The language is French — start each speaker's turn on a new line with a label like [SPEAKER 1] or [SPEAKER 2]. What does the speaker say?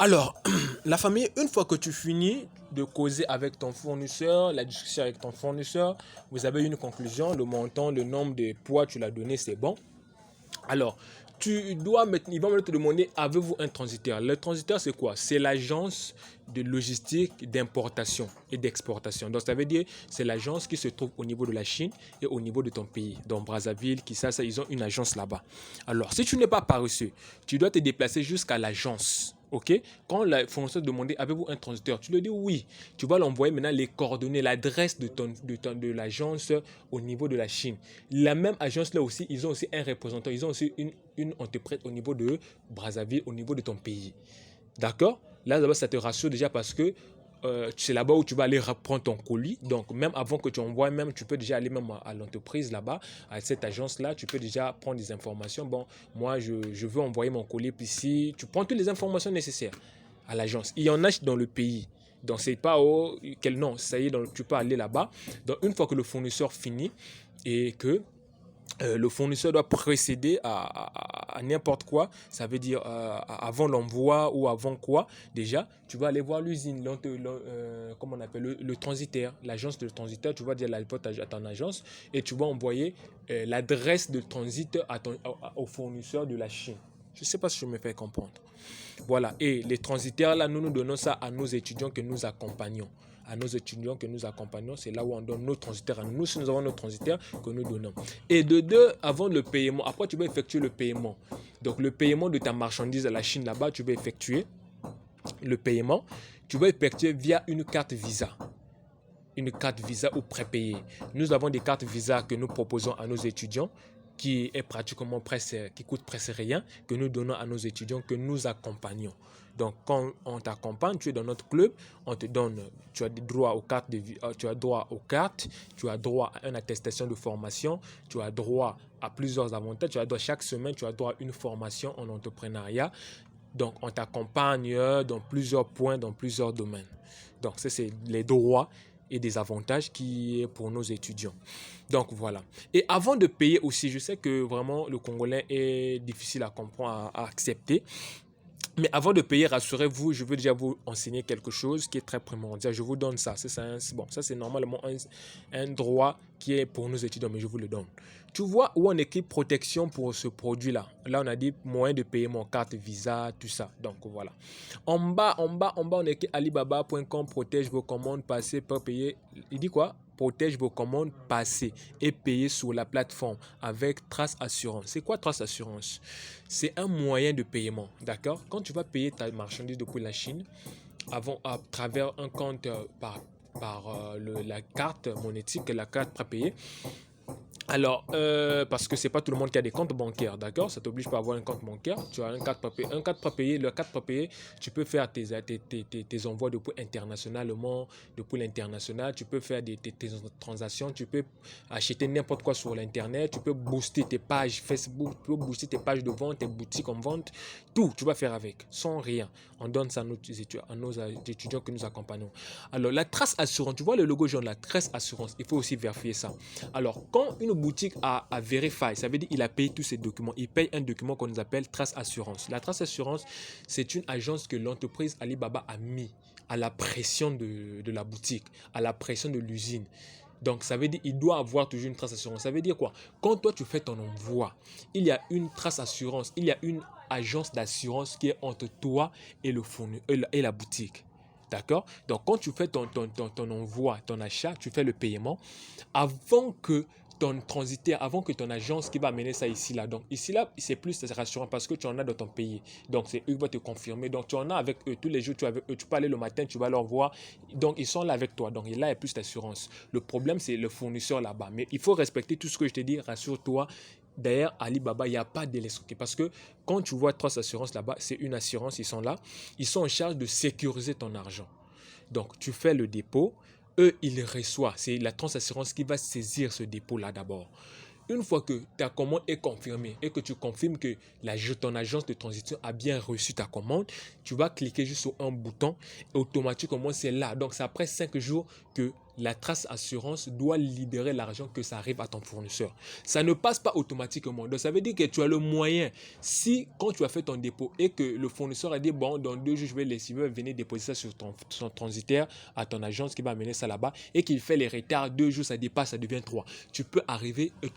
[SPEAKER 1] Alors, la famille, une fois que tu finis de causer avec ton fournisseur, la discussion avec ton fournisseur, vous avez une conclusion, le montant, le nombre de poids, tu l'as donné, c'est bon. Alors, il va me te demander, avez-vous un transitaire? Le transitaire, c'est quoi? C'est l'agence de logistique d'importation et d'exportation. Donc, ça veut dire, c'est l'agence qui se trouve au niveau de la Chine et au niveau de ton pays. Donc, Brazzaville, Kinshasa, ils ont une agence là-bas. Alors, si tu n'es pas paresseux, tu dois te déplacer jusqu'à l'agence. Ok? Quand le fournisseur te demande, avez-vous un transitaire? Tu lui dis oui. Tu vas l'envoyer maintenant les coordonnées, l'adresse de l'agence au niveau de la Chine. La même agence là aussi, ils ont aussi un représentant, ils ont aussi une entreprise au niveau de Brazzaville, au niveau de ton pays. D'accord? Là, d'abord, ça te rassure déjà parce que c'est là-bas où tu vas aller reprendre ton colis. Donc, même avant que tu envoies, même, tu peux déjà aller même à l'entreprise là-bas, à cette agence-là, tu peux déjà prendre des informations. Bon, moi, je veux envoyer mon colis, puis si tu prends toutes les informations nécessaires à l'agence. Il y en a dans le pays. Donc, c'est pas quel nom, ça y est, donc, tu peux aller là-bas. Donc, une fois que le fournisseur finit et que le fournisseur doit précéder à n'importe quoi, ça veut dire avant l'envoi ou avant quoi, déjà, tu vas aller voir l'usine, comment on appelle, le transitaire, l'agence de transitaire, tu vas dire à ton agence et tu vas envoyer l'adresse de transit au fournisseur de la Chine. Je ne sais pas si je me fais comprendre. Voilà, et les transitaires, là, nous donnons ça à nos étudiants que nous accompagnons. À nos étudiants que nous accompagnons, c'est là où on donne nos transitaires à nous. Nous, si nous avons nos transitaires que nous donnons. Et de deux, avant le paiement, après tu vas effectuer le paiement. Donc le paiement de ta marchandise à la Chine là-bas, tu vas effectuer le paiement. Tu vas effectuer via une carte Visa. Une carte Visa ou prépayée. Nous avons des cartes Visa que nous proposons à nos étudiants qui est pratiquement presque, qui coûte presque rien, que nous donnons à nos étudiants, que nous accompagnons. Donc, quand on t'accompagne, tu es dans notre club, on te donne, tu as droit aux cartes, tu as droit aux cartes, tu as droit à une attestation de formation, tu as droit à plusieurs avantages, tu as droit chaque semaine, tu as droit à une formation en entrepreneuriat. Donc, on t'accompagne dans plusieurs points, dans plusieurs domaines. Donc, ça, c'est les droits et des avantages qui est pour nos étudiants. Donc voilà. Et avant de payer aussi, je sais que vraiment le Congolais est difficile à comprendre, à accepter. Mais avant de payer, rassurez-vous, je veux déjà vous enseigner quelque chose qui est très primordial. Je vous donne ça. Bon, ça c'est normalement un droit qui est pour nos étudiants, mais je vous le donne. Tu vois où on écrit protection pour ce produit-là. Là, on a dit moyen de paiement, carte Visa, tout ça. Donc voilà. En bas, on écrit alibaba.com protège vos commandes passées pour payer. Il dit quoi? Protège vos commandes passées et payées sur la plateforme avec Trace Assurance. C'est quoi Trace Assurance? C'est un moyen de paiement, d'accord? Quand tu vas payer ta marchandise depuis la Chine, à travers un compte la carte monétique, la carte prépayée, alors, parce que c'est pas tout le monde qui a des comptes bancaires, d'accord? Ça t'oblige pas à avoir un compte bancaire. Tu as un carte prépayé. Un carte prépayé, le carte prépayé, tu peux faire tes envois depuis internationalement, depuis l'international. Tu peux faire tes transactions. Tu peux acheter n'importe quoi sur l'internet. Tu peux booster tes pages Facebook. Tu peux booster tes pages de vente, tes boutiques en vente. Tout, tu vas faire avec, sans rien. On donne ça à nos étudiants que nous accompagnons. Alors, la trace assurance, tu vois le logo jaune, la trace assurance, il faut aussi vérifier ça. Alors, quand une boutique a vérifié, ça veut dire qu'il a payé tous ses documents. Il paye un document qu'on nous appelle trace assurance. La trace assurance, c'est une agence que l'entreprise Alibaba a mis à la pression de la boutique, à la pression de l'usine. Donc, ça veut dire qu'il doit avoir toujours une trace assurance. Ça veut dire quoi? Quand toi, tu fais ton envoi, il y a une trace assurance, il y a une agence d'assurance qui est entre toi et le fournisseur et la boutique. D'accord? Donc, quand tu fais ton envoi, ton achat, tu fais le paiement, avant que ton transitaire, avant que ton agence qui va amener ça ici, là. Donc, ici, là, c'est plus rassurant parce que tu en as dans ton pays. Donc, c'est eux qui vont te confirmer. Donc, tu en as avec eux. Tous les jours, tu es avec eux. Tu peux aller le matin, tu vas leur voir. Donc, ils sont là avec toi. Donc, là, il y a plus d'assurance. Le problème, c'est le fournisseur là-bas. Mais il faut respecter tout ce que je te dis. Rassure-toi. D'ailleurs, Alibaba, il n'y a pas de l'escroquer. Parce que quand tu vois trois assurances là-bas, c'est une assurance. Ils sont là. Ils sont en charge de sécuriser ton argent. Donc, tu fais le dépôt. Eux, ils reçoivent. C'est la Transassurance qui va saisir ce dépôt-là d'abord. Une fois que ta commande est confirmée et que tu confirmes que ton agence de transition a bien reçu ta commande, tu vas cliquer juste sur un bouton et automatiquement c'est là. Donc c'est après 5 jours que la trace assurance doit libérer l'argent que ça arrive à ton fournisseur. Ça ne passe pas automatiquement. Donc, ça veut dire que tu as le moyen, si quand tu as fait ton dépôt et que le fournisseur a dit, bon, dans 2 jours, je vais les venir déposer ça sur ton transitaire à ton agence qui va amener ça là-bas et qu'il fait les retards, 2 jours, ça dépasse, ça devient 3. Tu peux arriver automatiquement